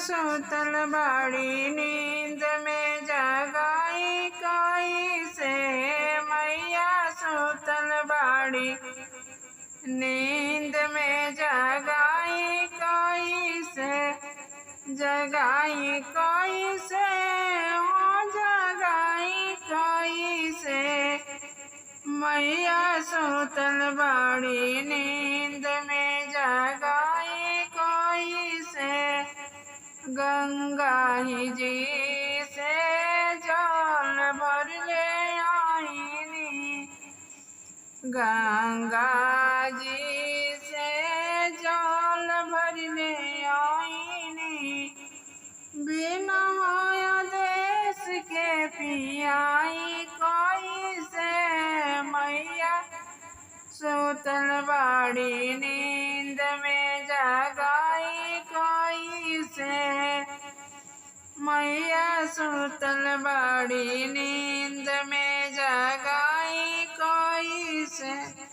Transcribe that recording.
सुतल बाड़ी नींद में जगाई कैसे। मैया सुतल बाड़ी नींद में जगाई कैसे। जगाई कैसे हो जगाई कैसे। मैया सुतल बाड़ी नींद में जगाई कैसे। गंगा जी से जल भर ले आईनी। गंगा जी से जल भर ले आईनी। बिना आदेश के पियाई कैसे। मैया सुतल बाड़ी नींद में जगाई कैसे। मैया सुतल बाड़ी नींद में जगाई कैसे।